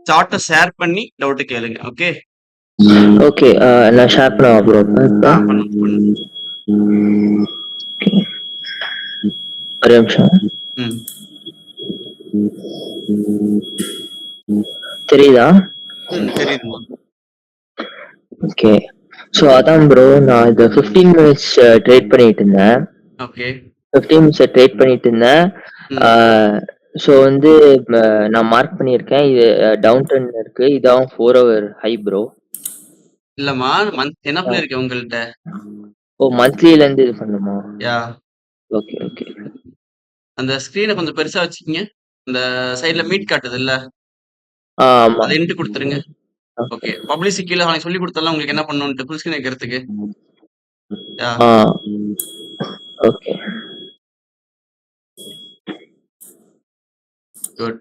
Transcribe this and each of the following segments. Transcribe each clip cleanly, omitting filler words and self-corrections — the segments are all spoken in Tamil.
சார்ட்ட ஷேர் பண்ணி டவுட் கேளுங்க. ஓகே. ஓகே. நான் ஷேர் பண்ணவா ப்ரோ? பண்ணுங்க. ஒரே நிமிஷம். ம். தெரியுதா? தெரியுதுமா. ஓகே. ஸோ அதான் ப்ரோ, நான் இதை 15 மினிட்ஸ் ட்ரேட் பண்ணிட்டு இருந்தேன். ஓகே. 15 மினிட்ஸ் ட்ரேட் பண்ணிட்டு இருந்தேன். ம். ஸோ வந்து நான் மார்க் பண்ணியிருக்கேன். இது டவுன் ட்ரெண்ட்ல இருக்கு. இதான் 4 ஹவர் ஹை ப்ரோ. இல்லம்மா, என்ன பண்ணிருக்கேன் உங்கள்ட்ட? ஓ, மந்த்லில இருந்து இது பண்ணுமா? யா. Okay okay. அந்த ஸ்கிரீனை கொஞ்சம் பெருசா வச்சுக்கிங்க. அந்த சைடுல மீட் காட்டுது இல்ல, ஆமா. அதை இன்ட்டு கொடுத்துருங்க. ஓகே. பப்ளிசிட்டி கீழே அவனுக்கு சொல்லி கொடுத்தாலும் உங்களுக்கு என்ன பண்ணணும்ட்டு ஃபுல் ஸ்கிரீன் வைக்கிறதுக்கு. யா. ஓகே. குட்.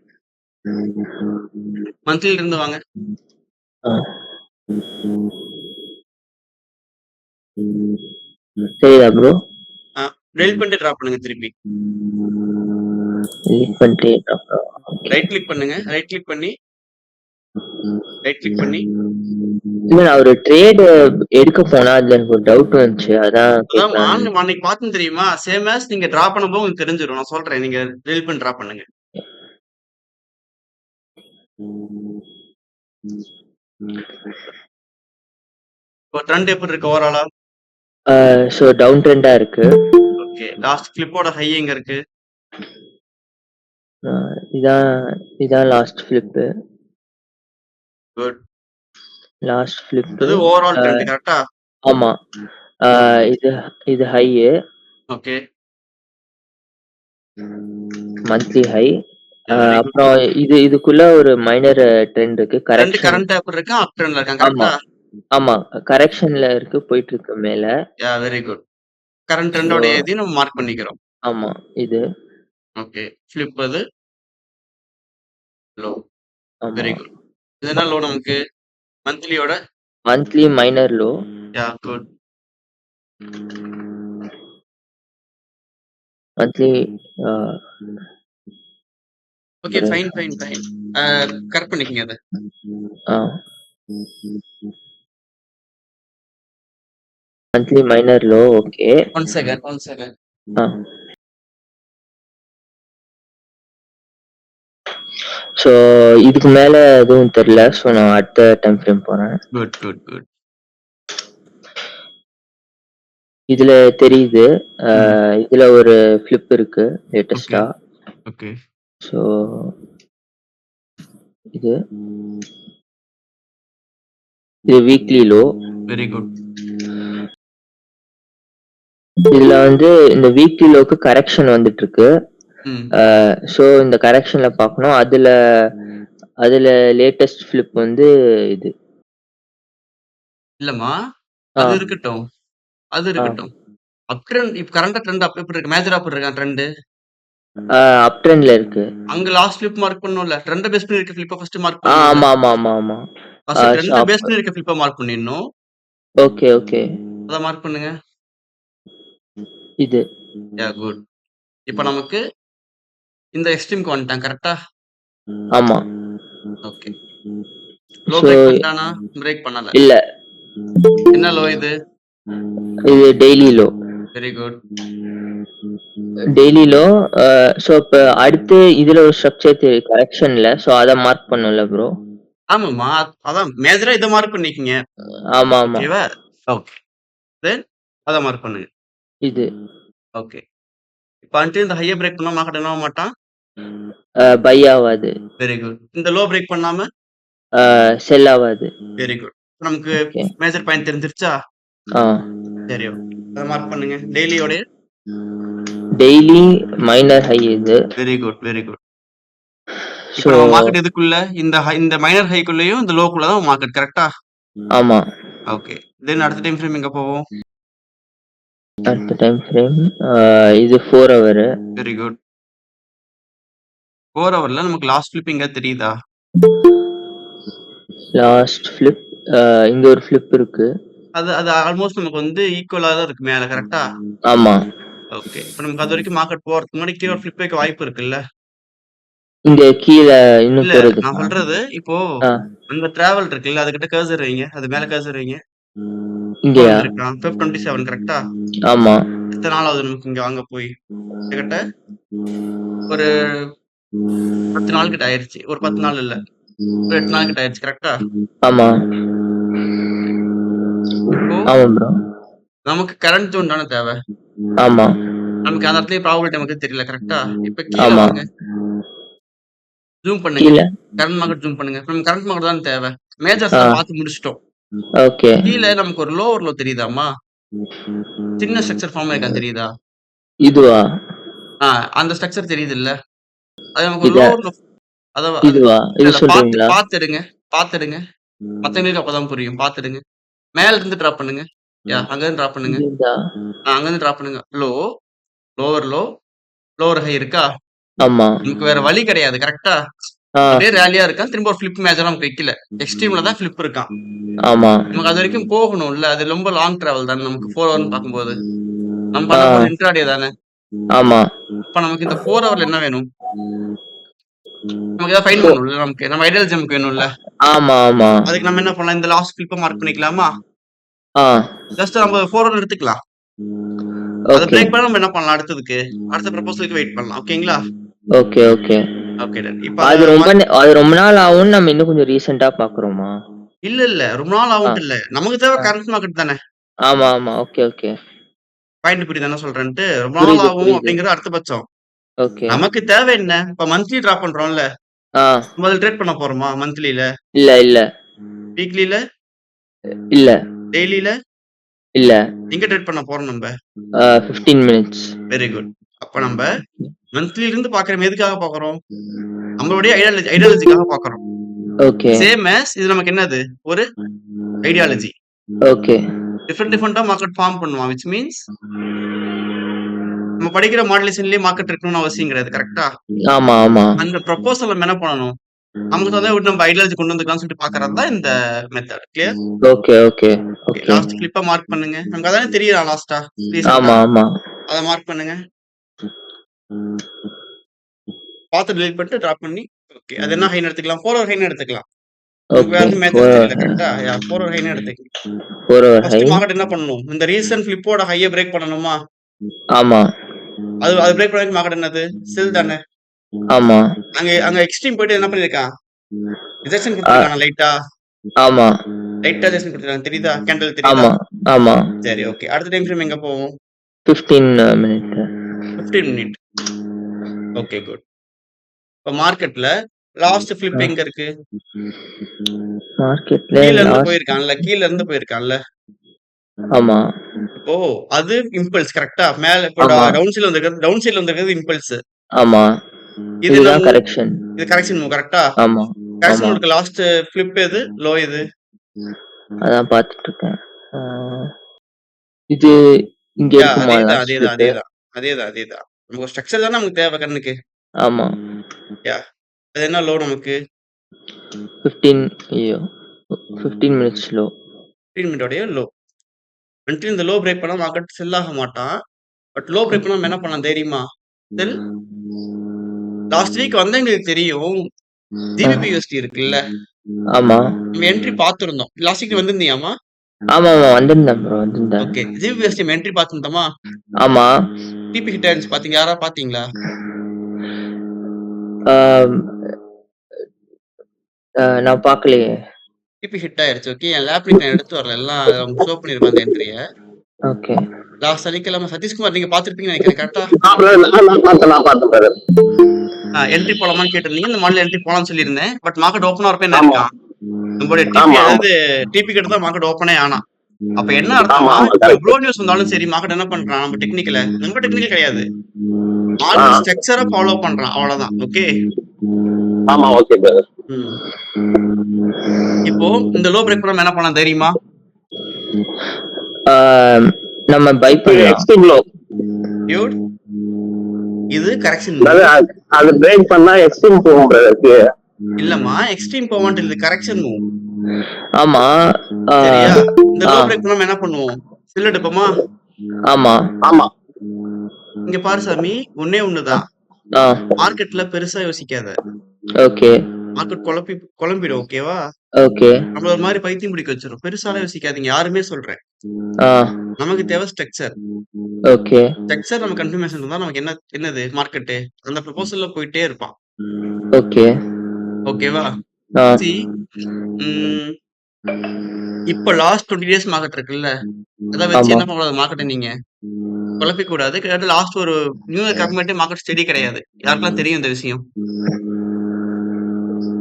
மந்த்லில இருந்து வாங்க. சரிதா ப்ரோ? டெலிட் பண்ணிட்டு டிராப் பண்ணுங்க திருப்பி. ரைட் கிளிக் பண்ணுங்க. ரைட் கிளிக் பண்ணி இல்ல, நான் ஒரு ட்ரேட் எடுக்க போனா அதுல எனக்கு ஒரு டவுட் வந்துச்சு. அதான் அன்னைக்கு பார்த்தேன் தெரியுமா? சேம் ஆஸ் நீங்க டிரா பண்ணும்போது உங்களுக்கு தெரிஞ்சிடும். நான் சொல்றேன், நீங்க டெலிட் பண்ணி டிரா பண்ணுங்க. இப்போ ட்ரெண்ட் எப்படி இருக்கு ஓவராலா? சோ டவுன் ட்ரெண்டா இருக்கு. ஓகே. லாஸ்ட் கிளிப்போட ஹை எங்க இருக்கு? இதான் last flip. Good. Last flip. இது ஓவரால் ட்ரெண்ட் கரெக்ட்டா? ஆமா. இது ஹை. ஓகே. Monthly high. அப்புறம் இதுக்குள்ள ஒரு மைனர் ட்ரெண்ட் இருக்கு. கரண்ட் எப்படி இருக்கு? அப் ட்ரெண்ட்ல இருக்காங்க கரெக்ட்டா? ஆமா, கரெக்ஷன்ல இருக்கு, போயிட்டு இருக்கு மேல. Yeah, very good. கரண்ட் ட்ரெண்டோட ஏதி நம்ம மார்க் பண்ணிக்கிறோம். ஆமா, இது ஓகே. ஃபிளிப் அது லோ. Very good. இது என்ன லோ நமக்கு? மந்த்லியோட monthly minor low. Yeah, good. Monthly okay, fine. Correct பண்ணிக்கங்க அத. Monthly minor low. Okay. One second. So இதுக்கு மேல எதுவும் தெரியல. சோ நான் அடுத்த டைம் ஃப்ரேம் போறேன். குட். இதுல தெரியுது. இதுல ஒரு ஃபிளிப் இருக்கு லேட்டஸ்டா. ஓகே. சோ இது வீக்லி லோ. Very good. இதுல வந்து இந்த வீக்லி லோக்கு கரெக்ஷன் வந்துட்டு இருக்கு. சோ இந்த கரெக்ஷன்ல பார்க்கணும். அதுல லேட்டஸ்ட் ஃபிளிப் வந்து இது இல்லம்மா, அது இருக்கட்டும். அப் ட்ரெண்ட் இப்ப கரண்ட் ட்ரெண்ட் அப் எப்படி இருக்கு? மேஜர் அப் இருக்கா ட்ரெண்ட்? அப் ட்ரெண்ட்ல இருக்கு. அங்க லாஸ்ட் ஃபிளிப் மார்க் பண்ணனும்ல. ட்ரெண்ட் பேஸ் பண்ணி இருக்க ஃபிளிப்ப ஃபர்ஸ்ட் மார்க் பண்ணனும். ஆமா. ஃபர்ஸ்ட் ட்ரெண்ட் பேஸ் பண்ணி இருக்க ஃபிளிப்ப மார்க் பண்ணிடணும். ஓகே. அத மார்க் பண்ணுங்க. இது யா, குட். இப்போ நமக்கு இந்த எக்ஸ்ட்ரீம்க்கு வந்துட்டான் கரெக்ட்டா? ஆமா. ஓகே. லோ பிரேக் பண்ணிட்டானா? பிரேக் பண்ணல. இல்ல. என்ன லோ இது? இது daily low. Very good. Daily low. So இப்ப அடுத்து இதுல ஒரு ஸ்ட்ரக்சர் தெரியுது கரெக்ஷன்ல. சோ அத மார்க் பண்ணல ப்ரோ. ஆமாமா, அதான் மேஜரா இத மார்க் பண்ணிக்கங்க. ஆமா. ஓகேவா? ஓகே. தென் அத மார்க் பண்ணுங்க. இது ஓகே. இப்ப இந்த ஹைய பிரேக் பண்ணா மார்க்கெட் என்ன ஆக மாட்டான்? பை ஆகாது. Very good. இந்த லோ பிரேக் பண்ணாம செல் ஆகாது. Very good. நமக்கு மேஜர் பாயிண்ட் தெரிஞ்சிருச்சா? சரி, அத மார்க் பண்ணுங்க. டெய்லி மைனர் ஹை இது. Very good. இப்போ நம்ம மார்க்கெட் எதுக்குள்ள? இந்த மைனர் ஹைக்குள்ளேயும் இந்த லோக்குள்ள தான் மார்க்கெட் கரெக்ட்டா? ஆமா. ஓகே. தென் அடுத்த டைம் ஃப்ரேம் எங்க போவோம்? அடுத்த டைம் ஃப்ரேம் இது 4 ஹவர். Very good. 4 ஹவர்ல நமக்கு லாஸ்ட் ஃபிளிப் எங்க தெரியுதா? லாஸ்ட் ஃபிளிப் இங்க ஒரு ஃபிளிப் இருக்கு. அது ஆல்மோஸ்ட் நமக்கு வந்து ஈக்குவலா தான் இருக்கு மேல கரெக்ட்டா? ஆமா. ஓகே. இப்போ நமக்கு அது வரைக்கும் மார்க்கெட் போறதுக்கு முன்னாடி கீழ ஃபிளிப் வைக்க வாய்ப்பு இருக்குல்ல? இங்க கீழ இன்னும் இல்ல நான் போறதுக்கா? சொல்றது இப்போ ஆ. அந்த டிராவல் இருக்குல்ல அதுகிட்ட கர்சர் வைங்க. அது மேல கர்சர் வைங்க. எப்போ இங்கயா? வந்திருக்கான்? Feb 27 கரெக்ட்டா? ஆமா. எத்தன நாள் ஆகுது நமக்கு இங்க வாங்க போய்? கிட்டத்தட்ட ஒரு 10 நாள் கிட்ட ஆயிருச்சு. ஒரு 10 நாள் இல்ல. ஒரு 8 நாள் கிட்ட ஆயிருச்சு. கரெக்ட்டா? ஆமா. இப்போ ஆமா ப்ரோ. நமக்கு கரண்ட் ஜோன் தானே தேவை. ஆமா. நமக்கு அந்த இடத்துலயே ப்ராபபிலிட்டி நமக்கு தெரியல. கரெக்ட்டா? இப்ப கீழ ஆமா. வாங்க. ஜூம் பண்ணுங்க. கீழ? கரண்ட் மார்க்கெட் ஜூம் பண்ணுங்க. நம்ம கரண்ட் மார்க்கெட் தானே தேவை. மேஜர்ஸ் ஆ. எல்லாம் பார்த்து முடிச்சுட்டோம். ஓகே. கீழ நமக்கு ஒரு லோவர் லோ தெரியுதாம்மா? சின்ன ஸ்ட்ரக்சர் ஃபார்ம் ஆயிருக்கான்னு தெரியுதா? இதுவா? அந்த ஸ்ட்ரக்சர் தெரியுதுல்ல? அது நமக்கு ஒரு இத லோவர் லோ அத அது இதுவா? இல்ல, இது இல்ல சொல்றீங்களா? பாத்துடுங்க. பாத்துடுங்க. மத்தவங்களுக்கு அப்பதான் புரியும். பாத்துடுங்க. மேல இருந்து டிராப் பண்ணுங்க. அங்க இருந்து டிராப் பண்ணுங்க. இதுதா? அங்க இருந்து டிராப் பண்ணுங்க. லோவர் லோ, லோவர் ஹை இருக்கா? ஆமா. நமக்கு வேற வழி கிடையாது. கரெக்ட்டா? ஆ. அப்படியே ரேலியா இருக்கான். திரும்ப ஒரு ஃபிளிப் மேஜரா நமக்கு வைக்கல. எக்ஸ்ட்ரீம்ல தான் ஃபிளிப் இருக்கான். ஆமா. நமக்கு அது வரைக்கும் போகணும்ல. அது ரொம்ப லாங் டிராவல் தானே நமக்கு 4 ஹவர்ன்னு பார்க்கும்போது. நம்ம ஆ. பண்ண போறது இன்ட்ராடே தானே. ஆமா. அப்ப நமக்கு இந்த 4 ஹவர்ல என்ன வேணும்? நமக்கு ஏதாவது ஃபைண்ட் ஃபோ பண்ணணும்ல. நமக்கு நம்ம ஐடியாலஜி நமக்கு வேணும்ல. ஆமா, ஆமா. அதுக்கு நம்ம என்ன பண்ணலாம்? இந்த லாஸ்ட் கிளிப்ப மார்க் பண்ணிக்கலாமா? ஆ. ஜஸ்ட் நம்ம 4 ஹவர் எடுத்துக்கலாம். அத ஓகே. பிரேக் பண்ணா நம்ம என்ன பண்ணலாம் அடுத்ததுக்கு? அடுத்த ப்ரொபோசலுக்கு வெயிட் பண்ணலாம். ஓகேங்களா? Okay, okay. Okay done. இப்ப அத அது ரொம்ப நாள் ஆகும்னு நம்ம இன்னும் கொஞ்சம் ரீசென்ட்டா பாக்குறோமா? இல்ல. ரொம்ப நாள் ஆ. ஆகும்ட்டு இல்ல. நமக்கு தேவை ஆ. கரண்ட் மார்க்கெட் தானே. ஆமா, ஆமா. Okay, okay. பாயிண்ட் புரியுது என்ன சொல்றேன்ட்டு. ரொம்ப நாள் புரியுது, ஆகும் புரியுது. அப்படிங்கிறது அடுத்த பட்சம். ஓகே. நமக்கு தேவை என்ன? இப்ப மந்த்லி டிரா பண்றோம்ல. ஆ. நம்ம அதுல ட்ரேட் பண்ண போறோமா? மந்த்லில? இல்ல, இல்ல. வீக்லில? இல்ல, டெய்லில? இல்ல. எங்க ட்ரேட் பண்ண போறோம் நம்ப? 15 மினிட்ஸ். Very good. அப்ப நம்ப மந்த்லில இருந்து பார்க்கிறோம். எதுக்காக பார்க்கிறோம்? நம்மளுடைய ஐடியாலஜிக்காக பார்க்கிறோம். ஓகே. சேம் as இது நமக்கு என்னது? ஒரு ஐடியாலஜி. ஓகே. டிஃபரெண்டா மார்க்கெட் ஃபார்ம் பண்ணுவான். which means நம்ம படிக்கிற மாடுலேஷன்லயே மார்க்கெட் இருக்கணும்னு அவசியம் கிடையாது. கரெக்ட்டா? ஆமா, ஆமா. அந்த ப்ரொபோசல் நம்ம என்ன பண்ணணும்? நமக்கு தகுந்த விட்டு நம்ம ஐடியாலஜி கொண்டு வந்துக்கலாம்னு சொல்லிட்டு பார்க்கறது தான் இந்த method. Clear? Okay, okay. Okay. Okay. Last கிளிப்ப மார்க் பண்ணுங்க. நமக்கு அதானே தெரியுதா லாஸ்ட்டா? ரீசென்ட்டா. ஆமா, ஆமா. அத மார்க் பண்ணுங்க. பார்த்து டெலீட் பண்ணிட்டு டிராப் பண்ணி ஓகே. அது என்ன ஹைன்னு எடுத்துக்கலாம்? 4 ஹவர் ஹைன்னு எடுத்துக்கலாம். நமக்கு வேற ஓகே. எதுவும் மேஜர் தெரியல. கரெக்ட்டா? 4 ஹவர் ஹைன்னு எடுத்துக்கலாம். 4 ஹவர் ஹை. ஃபர்ஸ்ட் மார்க்கெட் என்ன பண்ணணும்? இந்த ரீசன்ட் ஃபிளிப்போட ஹைய பிரேக் பண்ணணுமா? ஆமா. அது பிரேக் பண்ணதுக்கு மார்க்கெட் என்னது? செல் தானே. ஆமா. அங்க எக்ஸ்ட்ரீம் போயிட்டு என்ன பண்ணிருக்கான்? ரிஜெக்ஷன் ஆ. குடுத்திருக்கானா லைட்டா? ஆமா. லைட்டா ரிஜெக்ஷன் குடுத்திருக்கான். தெரியுதா? கேண்டில் தெரியுதா? ஆமா. ஆமா. சரி ஓகே. அடுத்த டைம் ஃப்ரேம் எங்க போவோம்? 15 மினிட். 15 மினிட். Okay good. இப்ப மார்க்கெட்ல லாஸ்ட் ஃபிளிப் எங்க இருக்கு? மார்க்கெட்ல கீழ இருந்து லாஸ்ட். போயிருக்கான்ல. கீழ இருந்து போயிருக்கான்ல. ஆமா. இப்போ அது இம்பல்ஸ் கரெக்ட்டா? மேல இப்போ ஆமா. டவுன் சைடுல வந்திருக்கிறது இம்பல்ஸ். ஆமா. இது என்ன இதுதான் மூவ்? கரெக்ஷன். இது கரெக்ஷன் மூவ் கரெக்ட்டா? ஆமா. கரெக்ஷன் ஆமா. மூவ்க்கு லாஸ்ட் ஃபிளிப் எது? லோ எது? அதான் பாத்துட்டு இருக்கேன். இது இங்க இருக்குமா அதேதான், லாஸ்ட் அதேதான், ஸ்லிப்? அதேதான். அதேதான், அதேதான். நமக்கு ஸ்ட்ரக்சர் தானே நமக்கு தேவை கண்ணுக்கு. ஆமா. யா. அது என்ன லோ நமக்கு? 15 மினிட்ஸ் லோ. 15 மினிட்டோடைய லோ. அன்டில் இந்த லோ பிரேக் பண்ணா மார்க்கெட் செல் ஆக மாட்டான். பட் லோ பிரேக் பண்ணா நம்ம என்ன பண்ணலாம் தெரியுமா? செல். லாஸ்ட் வீக் வந்தா எங்களுக்கு தெரியும். GBPUSD இருக்குல்ல. ஆமா. நம்ம என்ட்ரி பார்த்திருந்தோம். லாஸ்ட் வீக் வந்திருந்தியாமா? ஆமா, ஆமா. வந்திருந்தேன் ப்ரோ. வந்திருந்தேன். ஓகே. GBPUSD நம்ம என்ட்ரி பார்த்திருந்தோமா? ஆமா. டிபி ஹிட் ஆயிருந்துச்சு பாத்தீங்க. யாராவது பாத்தீங்களா? நான் பாக்கலையே. டிபி ஹிட் ஆயிருச்சு. ஓகே. என் லேப்ல நான் எடுத்து வரல. எல்லாம் உங்களுக்கு ஷோ பண்ணிருப்பேன் அந்த என்ட்ரிய. ஓகே. லாஸ்ட் சனிக்கிழமை சதீஷ்குமார் நீங்க பாத்திருப்பீங்கன்னு நினைக்கிறேன். கரெக்ட்டா? நான் பார்த்தேன் brother. என்ட்ரி போலாமான்னு கேட்டிருந்தீங்க. இந்த மாடல் என்ட்ரி போலாம்னு சொல்லியிருந்தேன். பட் மார்க்கெட் ஓப்பன் ஆறப்ப என்ன ஆமா. இருக்கான்? நம்மளுடைய டிபி ஆமா, ஆமா. அதாவது டிபி கிட்ட தான் மார்க்கெட் ஓப்பனே ஆனான். அப்ப என்ன ஆமா, அர்த்தம்னா, ஆமா. கரெக்ட். எவ்ளோ நியூஸ் வந்தாலும் சரி மார்க்கெட் என்ன பண்றான்? நம்ம டெக்னிக்கல் கிடையாது. ஆ. மார்க்கெட் ஸ்ட்ரக்சர ஃபாலோ பண்றான். அவ்வளவுதான். ஓகே. ஆமா, ஓகே brother. ம். இப்போ இந்த லோ பிரேக் பண்ணா என்ன பண்ணலாம் தெரியுமா? நம்ம பை பண்ணலாம். Extreme low. டியூட் இது கரெக்ஷன் brother, அது பிரேக் பண்ணா எக்ஸ்ட்ரீம் போகும் brother. இல்லம்மா எக்ஸ்ட்ரீம் போவான்ட்டு இது கரெக்ஷன் மூவ். ஆமா. சரியா? இந்த லோ பிரேக் பண்ணா என்ன பண்ணுவோம்? செல் எடுப்போமா? ஆமா. ஆமா. இங்க பாரு சாமி, ஒண்ணே ஒண்ணுதான். ஆ. மார்க்கெட்ல பெருசா யோசிக்காத. ஓகே. மார்க்கெட் குழம்பிடும். ஓகேவா? ஓகே. நம்மள ஒரு மாரி பைத்தியம் பிடிக்க வச்சுரும். பெருசாலாம் யோசிக்காதீங்க. யாருமே சொல்றேன். ஆ. நமக்கு தேவை ஸ்ட்ரக்சர். ஓகே. ஸ்ட்ரக்சர் நம்ம கன்ஃபர்மேஷன் இருந்தா நமக்கு என்னது மார்க்கெட்டு? அந்த ப்ரொபோசல்ல போயிட்டே இருப்பான். ஓகே. ஓகேவா? ஆ. சி ம் இப்ப லாஸ்ட் 20 டேஸ் மார்க்கெட் இருக்குல்ல. அத வச்சு ஆமா. என்ன பண்ணக்கூடாது மார்க்கெட்ட நீங்க குழப்பிக்க கூடாது. கிட்டத்தட்ட லாஸ்ட் ஒரு நியூ இயர்க்கு அப்புறமேட்டு மார்க்கெட் ஸ்டெடி கிடையாது. யாருக்கெல்லாம் தெரியும் இந்த விஷயம்?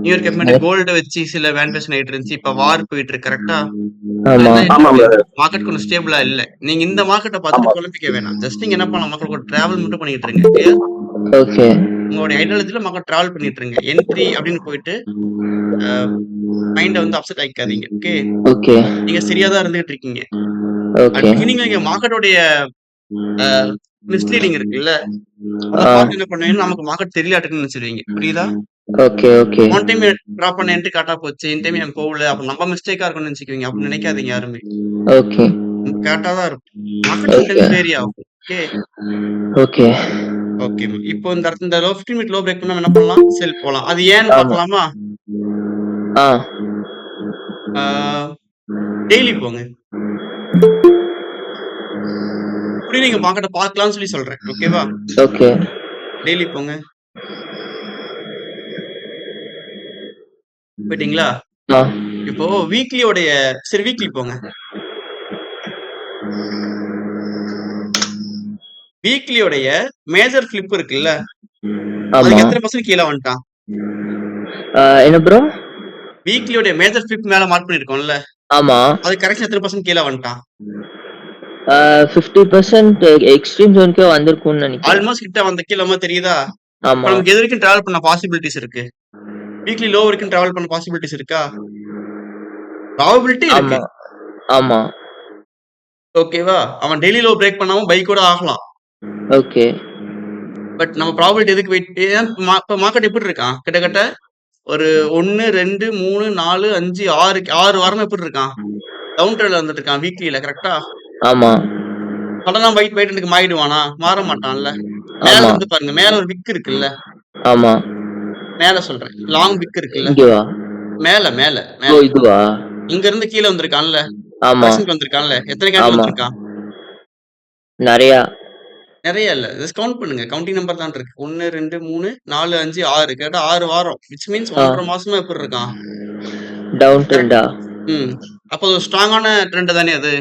நியூ இயர்க்கு அப்புறமேட்டு கோல்ட வச்சு சில வேல்யூவேஷன் ஆயிட்டு இருந்துச்சு. இப்ப வார் போயிட்டு இருக்கு. கரெக்ட்டா? ஆமா. அதெல்லாம் என்ன ஆமா இருக்கு? பிரதர். மார்க்கெட் கொஞ்சம் ஸ்டேபிளா இல்ல. நீங்க இந்த மார்க்கெட்ட ஆமா. பார்த்துட்டு குழப்பிக்க வேணாம். ஜஸ்ட் நீங்க என்ன பண்ணலாம்? மக்கள் கூட டிராவல் மட்டும் பண்ணிட்டு இருங்க. கிளியர்? ஓகே. உங்களுடைய ஐடியாலஜில மக்கள் டிராவல் பண்ணிட்டு இருங்க. என்ட்ரி அப்படின்னு போயிட்டு அ மைண்ட வந்து அப்செட் ஆக்கிக்காதீங்க. ஓகே. ஓகே. நீங்க சரியா தான் இருந்துகிட்டு இருக்கீங்க. At okay. பிகினிங்ல நீங்க மார்க்கெட்டோடைய அ மிஸ்லீடிங் இருக்குல்ல. அத ஆ. பார்த்து என்ன பண்ணுவீங்கன்னா, நமக்கு மார்க்கெட் தெரியலாட்டுக்குன்னு நினைச்சிருவீங்க. புரியுதா? ஓகே. ஓகே. போன டைம் டிராப் பண்ண என்ட்ரி கரெக்ட்டா போச்சு. இந்த டைம் ஏன் போகல? அப்ப நம்ம மிஸ்டேக்கா இருக்கும்னு நினைச்சுக்குவீங்க. அப்படி நினைக்காதீங்க யாருமே. ஓகே. கரெக்ட்டா தான் இருக்கும். Market okay. சம்டைம்ஸ் வேரி ஆகும். ஓகே. ஓகே. ஓகே. இப்போ இந்த 15 மினிட் லோ பிரேக் பண்ணா என்ன பண்ணலாம்? செல் போலாம். அது ஏன்னு ஆமா. பார்க்கலாமா? ஆ. ஆ டெய்லி போங்க. இப்படி நீங்க மார்க்கெட்ட பார்க்கலாம்னு சொல்லி சொல்றேன். ஓகேவா? ஓகே. டெய்லி போங்க. போயிட்டீங்களா? ஆ. இப்போ வீக்லியோடைய சரி வீக்லி போங்க. வீக்லியோடைய மேஜர் ஃபிளிப் இருக்குல்ல. அதுக்கு ஆமா. எத்தனை பர்சன்ட் கீழ வந்துட்டான்? என்ன ப்ரோ? வீக்லியோடைய மேஜர் ஃபிளிப் மேல மார்க் பண்ணிருக்கோம்ல. ஆமா. அது கரெக்ஷன் எத்தனை பர்சன்ட் கீழ வந்துட்டான்? 50% எக்ஸ்ட்ரீம் ஜோனுக்கே வந்திருக்கும்னு நினைக்கிறேன். ஆல்மோஸ்ட் கிட்ட வந்த கீழ தெரியுதா? இப்ப ஆமா. நமக்கு எது வரைக்கும் டிராவல் பண்ண பாசிபிலிட்டிஸ் இருக்கு? வீக்லி லோ வரைக்கும் டிராவல் பண்ண பாசிபிலிட்டிஸ் இருக்கா? ப்ராபபிலிட்டி இருக்கு. ஆமா. ஆமா. ஓகேவா? அவன் டெய்லி லோ பிரேக் பண்ணாம பை கூட ஆகலாம். ஓகே. பட் நம்ம ப்ராபபிலிட்டி எதுக்கு வெயிட் இப்ப மார்க்கெட் எப்படி இருக்கான்? கிட்டத்தட்ட ஒரு 1, 2, 3, 4, 5, 6 வாரமா எப்படி இருக்கான்? டவுன் ட்ரெண்ட்ல வந்துட்டு இருக்கான் வீக்லில. கரெக்ட்டா? ஆமா. சடனா பை ட்ரெண்டுக்கு மாறிடுவானா? மாற மாட்டான்ல. மேல ஆமா. இருந்து பாருங்க. மேல ஒரு விக் இருக்குல்ல. ஆமா. மேல சொல்றேன். லாங் விக் இருக்குல்ல. இங்கவா? மேல மேல ஓ, மேல. இதுவா? இங்க இருந்து கீழ வந்திருக்கான்ல. ஆமா. கரெக்ஷனுக்கு வந்திருக்கான்ல. எத்தனை கேண்டில் ஆமா. வந்திருக்கான்? நெறையா. நெறைய இல்ல. ஜஸ்ட் கவுண்ட் பண்ணுங்க. கவுண்டிங் நம்பர் தான் இருக்கு. 1, 2, 3, 4, 5, 6 கிட்டத்தட்ட 6 வாரம். விச் மீன்ஸ் 1 1/2 மாசமா எப்படி இருக்கான்? Down correct. ட்ரெண்டா? ம். அப்போ ஒரு ஸ்ட்ராங்கான ட்ரெண்ட் தானே அது.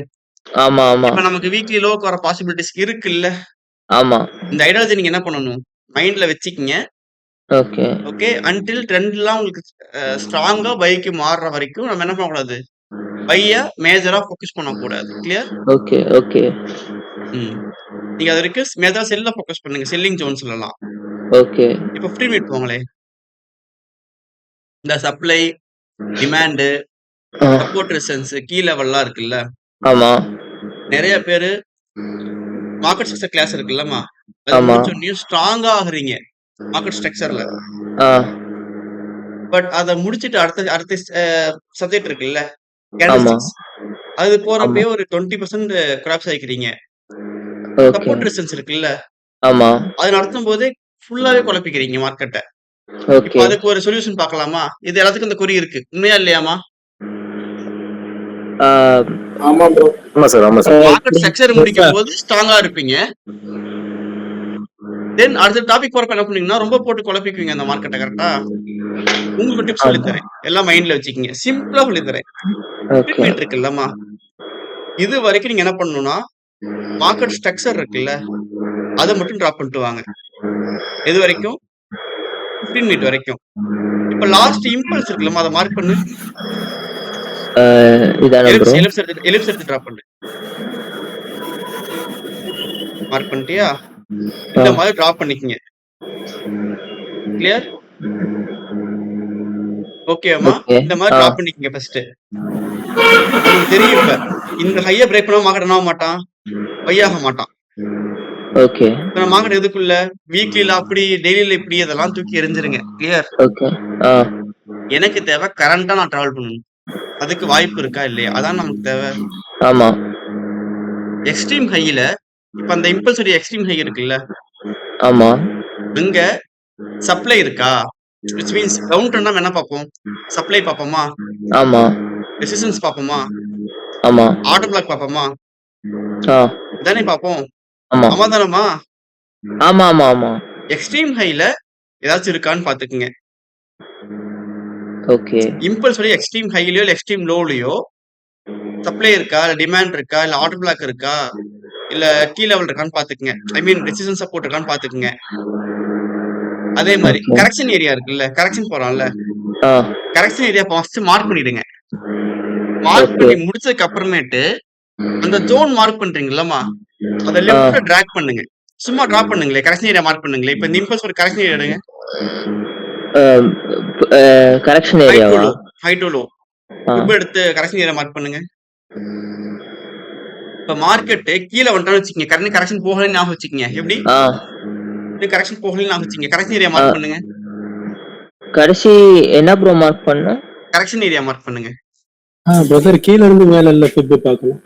ஆமா. ஆமா. இப்ப நமக்கு வீக்லி லோக்கு வர பாசிபிலிட்டிஸ் இருக்குல்ல. ஆமா. இந்த ஐடியாலஜி நீங்க என்ன பண்ணணும்? மைண்ட்ல வச்சுக்கங்க. ஓகே. ஓகே. அன்டில் ட்ரெண்ட்லாம் உங்களுக்கு ஸ்ட்ராங்கா பைக்கு மாறுற வரைக்கும் நம்ம என்ன பண்ணக்கூடாது? பைய மேஜரா ஃபோக்கஸ் பண்ணக்கூடாது. கிளியர்? ஓகே. ஓகே. ம். நீங்க அது வரைக்கும் மேஜரா செல்ல ஃபோக்கஸ் பண்ணுங்க. செல்லிங் ஜோன்ஸ்லலாம். ஓகே. இப்ப 15 மினிட் போங்களேன். இந்த supply, demand, support resistance, key லெவல்லாம் இருக்குல்ல. ஆமா. நெறைய பேரு மார்க்கெட் ஸ்ட்ரக்சர் கிளாஸ் இருக்குல்லம்மா. அது ஆமா. முடிச்சோனே ஸ்ட்ராங்கா ஆகுறீங்க. மார்க்கெட் ஸ்ட்ரக்சர்ல. ஆ. பட் அத முடிச்சிட்டு அடுத்த சப்ஜெக்ட் இருக்குல்ல. ஆமா. கேண்டில்ஸ்டிக்ஸ். அது ஆமா. போறப்பயே ஒரு 20% கொலாப்ஸ் ஆயிக்கிறீங்க. ஓகே. சப்போர்ட் ரெசிஸ்டன்ஸ் இருக்குல்ல. ஆமா. அது நடத்தும்போதே ஃபுல்லாவே குழப்பிக்கிறீங்க மார்க்கெட்ட. இப்ப ஓகே. அதுக்கு ஒரு சொல்யூஷன் பார்க்கலாமா? இது எல்லாத்துக்கும் இந்த குறி இருக்கு. உண்மையா இல்லையாம்மா? ஆ. ஆமா ப்ரோ. ஆமா சார். ஆமா சார். மார்க்கெட் ஸ்ட்ரக்சர் முடிக்கும்போது ஸ்ட்ராங்கா இருப்பீங்க. தென் அடுத்த டாபிக் போறப்ப என்ன பண்ணீங்கன்னா, ரொம்ப போட்டு குழப்பிக்குவீங்க அந்த மார்க்கெட்ட. கரெக்ட்டா? உங்களுக்கு டிப்ஸ் சொல்லி ஆமா. தரேன். எல்லாம் மைண்ட்ல வச்சுக்கங்க. சிம்பிளா சொல்லி தரேன். ஓகே. ட்ரீட்மெண்ட் இருக்குல்லம்மா. இது வரைக்கும் நீங்க என்ன பண்ணணும்னா, மார்க்கெட் ஸ்ட்ரக்சர் இருக்குல்ல. அத மட்டும் டிராப் பண்ணிட்டு வாங்க. எது வரைக்கும்? 15 மினிட் வரைக்கும். இப்ப லாஸ்ட் இம்பல்ஸ் இருக்குல்லம்மா. அத மார்க் பண்ணு. இதானா ப்ரோ? எலிப்ஸ் எடுத்து டிராப் பண்ணு. மார்க் பண்ணிட்டியா? இந்த மாதிரி டிராப் பண்ணிக்கங்க. கிளியர்? ஓகேவாம்மா? ஓகே. இந்த மாதிரி டிராப் பண்ணிக்கங்க ஃபர்ஸ்ட். உங்களுக்கு தெரியும் இப்ப. இந்த ஹைய பிரேக் பண்ணா மார்க்கெட் என்ன ஆக மாட்டான்? பை ஆக மாட்டான். ஓகே. இப்ப நம்ம மார்க்கெட் எதுக்குள்ள? வீக்லில அப்படி, டெய்லில இப்படி அதெல்லாம் தூக்கி எறிஞ்சிருங்க. கிளியர்? ஓகே. ஆ. எனக்கு தேவை கரண்டா நான் டிராவல் பண்ணணும். அதுக்கு வாய்ப்பு இருக்கா இல்லையா? அதான் நமக்கு தேவை. ஆமா. எக்ஸ்ட்ரீம் ஹைல இப்ப அந்த இம்பல்ஸ் உடைய எக்ஸ்ட்ரீம் ஹை இருக்குல்ல. ஆமா. அங்க சப்ளை இருக்கா? விச் மீன்ஸ் கவுண்டர்னா நம்ம என்ன பார்ப்போம்? சப்ளை பார்ப்போமா? ஆமா ரெசிஸ்டன்ஸ் பார்ப்போமா? ஆமா ஆட்டோ பிளாக் பார்ப்போமா? ஆ இதானே பார்ப்போம். ஆமா சமாதானமா? ஆமா ஆமா ஆமா எக்ஸ்ட்ரீம் ஹைல ஏதாச்சும் இருக்கான்னு பார்த்துக்குங்க. ஓகே இம்பல்ஸ் உடைய எக்ஸ்ட்ரீம் ஹைலயோ இல்ல எக்ஸ்ட்ரீம் லோலயோ சப்ளை இருக்கா, இல்ல டிமாண்ட் இருக்கா, இல்ல ஆட்டோ பிளாக் இருக்கா, இல்ல T லெவல் இருக்கான்னு பார்த்துக்குங்க. ஐ மீன் ரெசிஸ்டன்ஸ் சப்போர்ட் இருக்கான்னு பார்த்துக்குங்க. அதே மாதிரி ஓகே கரெக்ஷன் ஏரியா இருக்குல்ல, கரெக்ஷன் போறோம்ல, ஆ கரெக்ஷன் ஏரியா ஃபர்ஸ்ட் மார்க் பண்ணிடுங்க. மார்க் ஓகே பண்ணி முடிச்சதுக்கு அப்புறமேட்டு அந்த ஜோன் மார்க் பண்றீங்கல்லம்மா, அத ஆ லெஃப்ட்ல டிராக் பண்ணுங்க. சும்மா டிராப் பண்ணுங்களே, கரெக்ஷன் ஏரியா மார்க் பண்ணுங்களே. இப்ப இந்த இம்பல்ஸ் ஒரு கரெக்ஷன் ஏரியா எடுங்க. கரெக்ஷன் ஹை டு ஏரியாவா லோ, ஹை டு லோ. ஆ இப்ப எடுத்து கரெக்ஷன் ஏரியா மார்க் பண்ணுங்க. இப்ப மார்க்கெட் கீழ வந்துட்டான்னு வச்சுக்கங்க, கரெக்ஷன் போகலன்னு ஞாபகம் வச்சுக்கங்க. எப்படி? ஆ கரெக்ஷன் போகலன்னு ஞாபகம் வச்சுக்கங்க. கரெக்ஷன் ஏரியா ஆ மார்க் பண்ணுங்க. கடைசி என்ன ப்ரோ மார்க் பண்ண கரெக்ஷன் ஏரியா மார்க் பண்ணுங்க. பிரதர் கீழ இருந்து மேல இல்ல ஃபிப் பார்க்கணும்.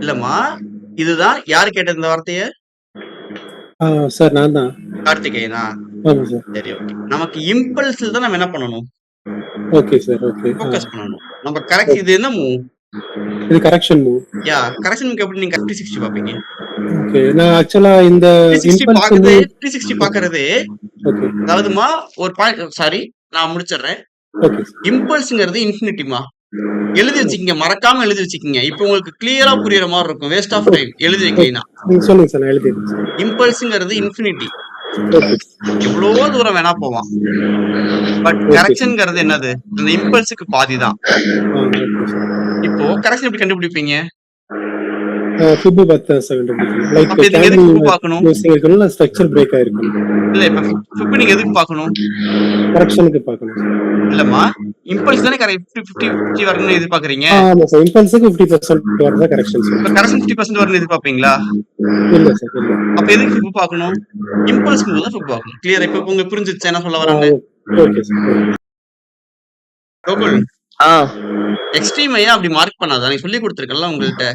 இல்லம்மா, இதுதான் யாரு கேட்ட இந்த வார்த்தைய? சார் நான் தான். கார்த்திகேயனா? ஆமா சார். சரி, ஓகே. நமக்கு இம்பல்ஸ்ல தான் நம்ம என்ன பண்ணணும்? Okay sir. ஓகே. ஃபோக்கஸ் பண்ணணும். நம்ம கரெக்ட் இது என்ன மூவ்? இது கரெக்ஷன் மூவ். கரெக்ஷனுக்கு எப்படி நீங்க 360 பாப்பீங்க? ஓகே. நான் ஆக்சுவலா இந்த 360 இம்பல்ஸ் பாக்குறது, வந்து 360 பாக்குறது, ஓகே. அதாவதுமா ஒரு பாயிண்ட் சாரி நான் முடிச்சிடுறேன். ஓகே. இம்பல்ஸ்ங்கிறது இன்ஃபினிட்டிமா. எழுதி வச்சுக்கங்க, மறக்காம எழுதி வச்சுக்கங்க. இப்போ உங்களுக்கு கிளியரா புரியுற மாதிரி இருக்கும். வேஸ்ட் ஆஃப் டைம் எழுதி வைக்கலைனா. நீங்க சொல்லுங்க சார், நான் எழுதிடுறேன். இம்பல்ஸ்ங்கிறது இன்ஃபினிட்டி. ஓகே. எவ்வளவோ தூரம் வேணா போவான். But okay sir. கரெக்ஷன்ங்கிறது என்னது? அந்த இம்பல்ஸுக்கு பாதி தான். Okay sir. இப்போ கரெக்ஷன் எப்படி கண்டுபிடிப்பீங்க? ஃபிப் பார்த்தேன் சார், கண்டுபிடிக்கணும். லைக் அப்ப இதுக்கு எதுக்கு ஃபிப் பார்க்கணும்? இருக்கணும், ஸ்ட்ரக்சர் பிரேக் ஆயிருக்கும். இல்ல இப்ப ஃபிப் நீங்க எதுக்கு பார்க்கணும்? கரெக்ஷனுக்கு பார்க்கணும். இல்லம்மா, இம்பல்ஸ் தானே கரெக்ட் 50 வரணும்னு எதிர்பார்க்கறீங்க. ஆமா சார், இம்பல்ஸுக்கு 50% வரதா கரெக்ஷன் சார். இப்ப கரெக்ஷன் 50% வரணும்னு எதிர்பார்ப்பீங்களா? இல்ல சார், இல்ல. அப்ப எதுக்கு ஃபிப் பார்க்கணும்? இம்பல்ஸ்க்கு போது ஃபிப் பார்க்கணும். கிளியரா இப்ப உங்களுக்கு புரிஞ்சிருச்சு என்ன சொல்ல வராங்க? Okay sir. கோகுல், ஆ எக்ஸ்ட்ரீம் ஐயா அப்படி மார்க் பண்ணாதா? நீ சொல்லி கொடுத்துருக்கல உங்கள்ட்ட.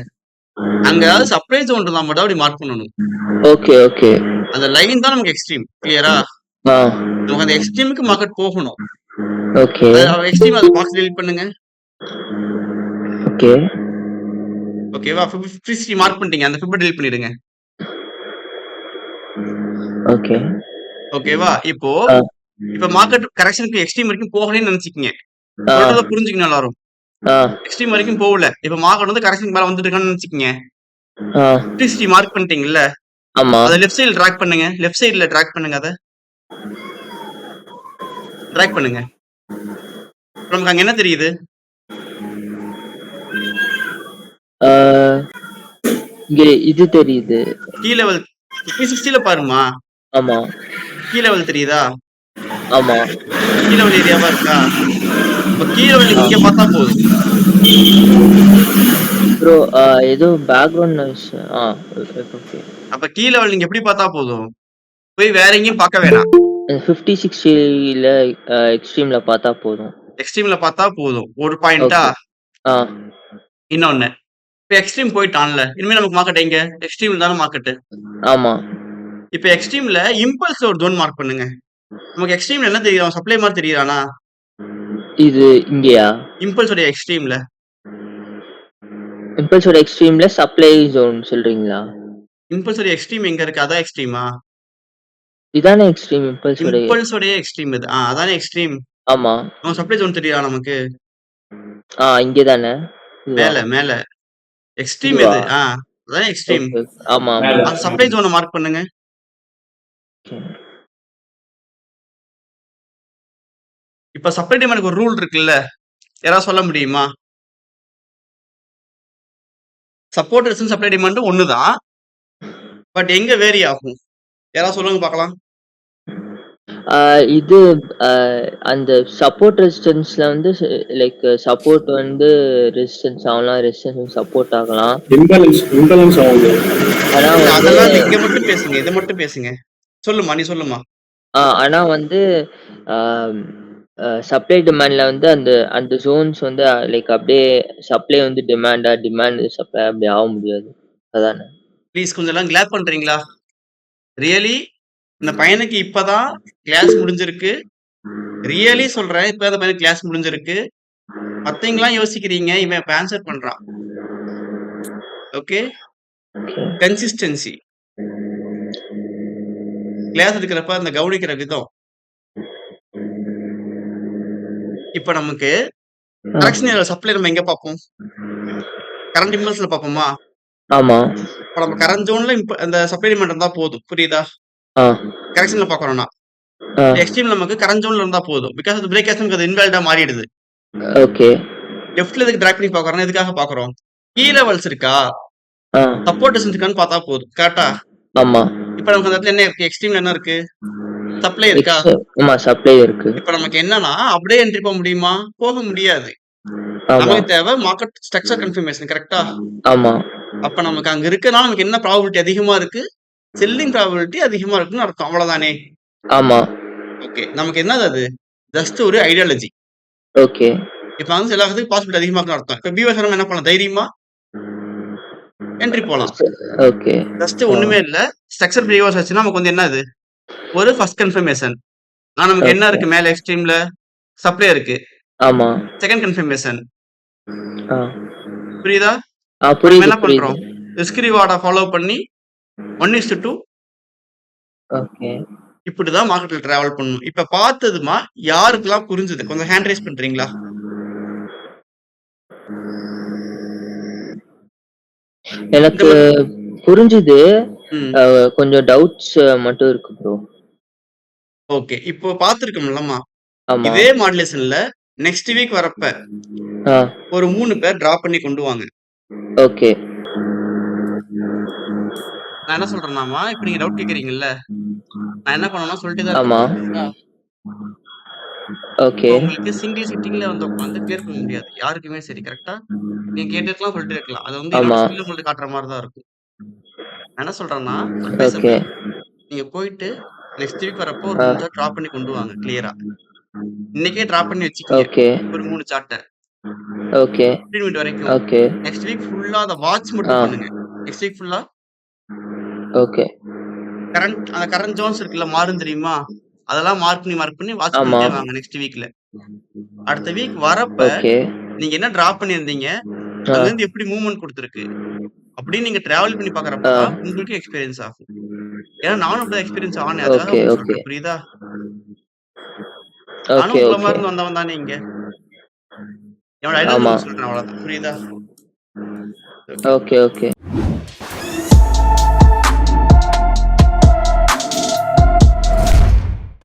அங்க ஏதாவது சப்ளை ஜோன் இருந்தா மட்டும் அப்படி மார்க் பண்ணணும். ஓகே ஓகே அந்த லைன் தான் நமக்கு எக்ஸ்ட்ரீம். கிளியரா? ஆ நமக்கு அந்த எக்ஸ்ட்ரீமுக்கு மார்க்கெட் போகணும். ஓகே எக்ஸ்ட்ரீம் அது பாக்ஸ் டெலீட் பண்ணுங்க. ஓகே ஓகேவா? 50 மார்க் பண்ணிட்டீங்க. அந்த 50 டெலீட் பண்ணிடுங்க. ஓகே ஓகேவா? இப்போ ஆ இப்ப மார்க்கெட் கரெக்ஷனுக்கு எக்ஸ்ட்ரீம் வரைக்கும் போகலன்னு நினைச்சுக்கங்க. ஆ சொல்றத புரிஞ்சுக்கணும் எல்லாரும். ஆ எக்ஸ்ட்ரீம் வரைக்கும் போகல. இப்ப மார்க்கெட் வந்து கரெக்ஷனுக்கு மேல வந்துட்டு இருக்கான்னு நினைச்சுக்கங்க. ஆ 50 மார்க் பண்ணிட்டீங்கல்ல, ஆமா அத லெஃப்ட் சைடுல டிராக் பண்ணுங்க. லெஃப்ட் சைடுல டிராக் பண்ணுங்க. அத டிராக் பண்ணுங்க. நமக்கு அங்க என்ன தெரியுது? ஆ, இங்க இது தெரியுது. கீ லெவல் 360ல பாருமா. ஆமா கீ லெவல் தெரியுதா? ஆமா கீ லெவல் ஏரியாவா இருக்கா? இப்ப கீ லெவல் நீங்க இங்க பார்த்தா போதும். ப்ரோ ஏதோ பேக்ரவுண்ட் நாய்ஸ். ஓகே அப்ப கீ லெவல் நீங்க எப்படி பார்த்தா போதும். போய் வேற எங்கேயும் பார்க்க வேணாம். 50 60ல எக்ஸ்ட்ரீம்ல பார்த்தா போதும். எக்ஸ்ட்ரீம்ல பார்த்தா போதும். ஒரு பாயிண்டா? ஆ இன்னொன்னு. இப்ப எக்ஸ்ட்ரீம் போயிட்டான்ல, இனிமே நமக்கு மார்க்கெட் எங்க? எக்ஸ்ட்ரீம்ல தானே மார்க்கெட். ஆமா இப்ப எக்ஸ்ட்ரீம்ல இம்பல்ஸ் ஒரு ஜோன் மார்க் பண்ணுங்க. நமக்கு எக்ஸ்ட்ரீம்ல என்ன தெரியும்? சப்ளை மாதிரி தெரியுறானா? இது இங்கயா? இம்பல்ஸ் உடைய எக்ஸ்ட்ரீம்ல. இம்பல்ஸோட எக்ஸ்ட்ரீம்ல சப்ளை ஜோன் சொல்றீங்களா? இம்பல்ஸ் உடைய எக்ஸ்ட்ரீம் எங்க இருக்கு? அதான் எக்ஸ்ட்ரீமா? இதானே எக்ஸ்ட்ரீம் இம்பல்ஸோட. இம்பல்ஸ் உடைய எக்ஸ்ட்ரீம் இது. அதானே எக்ஸ்ட்ரீம். ஆமா நம்ம சப்ளை ஜோன் தெரியுதா நமக்கு? இங்க தானே மேல மேல. எக்ஸ்ட்ரீம் இதுவா? எது? அதானே எக்ஸ்ட்ரீம். ஆமா அந்த சப்ளை ஜோனை மார்க் பண்ணுங்க. இப்ப சப்ளை டிமாண்டுக்கு ஒரு ரூல் இருக்குல்ல, யாராவது சொல்ல முடியுமா? சப்போர்ட் ரெசிஸ்டன்ஸ் சப்ளை டிமாண்ட் ஒண்ணுதான். பட் எங்க வேரி ஆகும்? யாராவது சொல்லுங்க பார்க்கலாம். இது அந்த சப்போர்ட் ரெசிஸ்டன்ஸ்ல வந்து லைக் சப்போர்ட் வந்து ரெசிஸ்டன்ஸ் ஆகலாம், ரெசிஸ்டன்ஸ் சப்போர்ட் ஆகலாம். இம்பலன்ஸ் ஆகும். ஆனா அதெல்லாம் வந்து இங்க மட்டும் பேசுங்க. இதை மட்டும் பேசுங்க. சொல்லுமா, நீ சொல்லுமா. ஆனா வந்து சப்ளை டிமாண்ட்ல வந்து அந்த அந்த ஜோன்ஸ் வந்து லைக் அப்படியே சப்ளை வந்து டிமாண்ட் சப்ளை அப்படி ஆக முடியாது. அதானே? ப்ளீஸ் கொஞ்சம் எல்லாம் கிளாப் பண்றீங்களா? ரியலி இந்த பையனுக்கு இப்பதான் கிளாஸ் முடிஞ்சிருக்கு. ரியலி சொல்றேன். இப்ப அந்த பையனுக்கு கிளாஸ் முடிஞ்சிருக்கு. மத்தவங்கலாம் யோசிக்கிறீங்க. இவன் இப்ப ஆன்சர் பண்றான். ஓகே. கன்சிஸ்டன்சி. கிளாஸ் எடுக்கிறப்ப அந்த கவனிக்கிற விதம். இப்ப நமக்கு கரெக்ஷன் சப்ளை நம்ம எங்க பார்ப்போம்? கரண்ட் இம்பல்ஸ்ல பார்ப்போமா? ஆமா. இப்ப நம்ம கரண்ட் ஜோன்ல அந்த சப்ளைமெண்ட் இருந்தா போதும். புரியுதா? கரெக்ஷன்ல பார்க்கறோம்னா. எக்ஸ்ட்ரீம் நமக்கு கரண்ட் ஜோன்ல இருந்தா போதும். பிகாஸ் அது பிரேக் ஆக்ஷனுக்கு அது இன்வாலிடா மாறிடுது. ஓகே. லெஃப்ட்ல எதுக்கு டிராக் பண்ணி பார்க்கறோம்னா எதுக்காக பார்க்கறோம்? கீ லெவல்ஸ் இருக்கா? சப்போர்ட் டிஸ்டன்ஸ் இருக்கான்னு பார்த்தா போதும். கரெக்ட்டா? ஆமா. இப்ப நமக்கு அந்த இடத்துல என்ன இருக்கு? எக்ஸ்ட்ரீம்ல என்ன இருக்கு? சப்ளை இருக்கா? ஆமா, சப்ளை இருக்கு. இப்ப நமக்கு என்னன்னா அப்படியே என்ட்ரி போக முடியுமா? போக முடியாது. ஆமா. நமக்கு தேவை மார்க்கெட் ஸ்ட்ரக்சர் கன்ஃபர்மேஷன். கரெக்ட்டா? ஆமா. அப்ப நமக்கு அங்க இருக்கனால நமக்கு என்ன ப்ராபபிலிட்டி அதிகமா இருக்கு? செல்லிங் ப்ராபபிலிட்டி அதிகமா இருக்குன்னு அர்த்தம். அவ்வளவுதானே? ஆமா. ஓகே. நமக்கு என்னது அது? ஜஸ்ட் ஒரு ஐடியாலஜி. ஓகே. இப்ப வந்து எல்லாத்துக்கும் பாசிபிலிட்டி அதிகமா இருக்குன்னு அர்த்தம். இப்ப பிஓஎஸ் என்ன பண்ணலாம்? தைரியமா என்ட்ரி போலாம். ஓகே. ஜஸ்ட் ஒண்ணுமே இல்ல. ஸ்ட்ரக்சர் பிஓஎஸ் ஆச்சுன்னா நமக்கு வந்து என்னது? ஒரு ஃபர்ஸ்ட் கன்ஃபர்மேஷன். நமக்கு என்ன இருக்கு மேல எக்ஸ்ட்ரீம்ல? சப்ளை இருக்கு. ஆமா. Second confirmation. ஆ. புரியுதா? நம்ம புரியுது, என்ன புரியுது. பண்றோம்? ரிஸ்க் ரிவார்ட ஃபாலோ பண்ணி 1:2 ஓகே. இப்படிதான் மார்க்கெட்ல டிராவல் பண்ணணும். இப்ப பார்த்ததுமா யாருக்கெல்லாம் புரிஞ்சது? கொஞ்சம் ஹேண்ட் ரைஸ் பண்றீங்களா? எனக்கு புரிஞ்சுது. ம். கொஞ்சம் டவுட்ஸ் மட்டும் இருக்கு ப்ரோ. ஓகே. இப்போ பார்த்திருக்கோம்லம்மா. ஆமா. இதே மாடுலேஷன்ல நெக்ஸ்ட் வீக் வரப்ப ஆ. ஒரு 3 பேர் டிராப் பண்ணி கொண்டு வாங்க. ஓகே. நான் என்ன சொல்றேன்னாமா, இப்ப நீங்க டவுட் கேக்குறீங்கல்ல. நான் என்ன பண்ணணும்னா சொல்லிட்டே தான் ஆமா. இருக்கேன். ஓகே. உங்களுக்கு சிங்கிள் சிட்டிங்ல வந்து உட்கார்ந்து கிளியர் பண்ண முடியாது. யாருக்குமே சரி. கரெக்ட்டா? நீங்க கேட்டுருக்கலாம், சொல்லிட்டே இருக்கலாம். அது வந்து என்னோட ஆமா. ஸ்கில் உங்களுக்கு காட்டுற மாரி தான் இருக்கும். நான் என்ன சொல்றேன்னா, அட்வைஸபிள். ஓகே. நீங்க போயிட்டு நெக்ஸ்ட் வீக் வரப்போ ஒரு 3 சார்ட் டிராப் பண்ணி கொண்டு வாங்க கிளியரா. இன்னைக்கே டிராப் பண்ணி வச்சுக்கங்க. ஓகே. ஒரு 3 சார்ட்ட. ஓகே. 15 மினிட் வரைக்கும். ஓகே. நெக்ஸ்ட் வீக் ஃபுல்லா அத வாட்ச் மட்டும் பண்ணுங்க. நெக்ஸ்ட் வீக் ஃபுல்லா ஓகே. அந்த கரண்ட் ஜோன்ஸ் இருக்குல்ல மாறும் தெரியுமா? அதெல்லாம் மார்க் பண்ணி வாட்ச் ஆமா. பண்ணிட்டே வாங்க நெக்ஸ்ட் வீக்ல. அடுத்த வீக் வரப்ப ஓகே. நீங்க என்ன டிராப் பண்ணியிருந்தீங்க? அங்க இருந்து எப்படி மூவ்மென்ட் குடுத்திருக்கு? அப்படின்னு நீங்க டிராவல் பண்ணி பார்க்கறப்ப தான் உங்களுக்கு எக்ஸ்பீரியன்ஸ் ஆகும். ஏன்னா நானும் அப்படிதான் எக்ஸ்பீரியன்ஸ் ஆனேன். அதுக்காக ஓகே. உங்களுக்கு ஓகே. சொல்றேன். புரியுதா? நானும் ஓகே. உங்கள ஓகே. மாரி இருந்து வந்தவன் தானே இங்க. என்னோட ஐடியாலஜி ஆமா. சொல்றேன் அவ்வளவுதான். புரியுதா? ஓகே. ஓகே.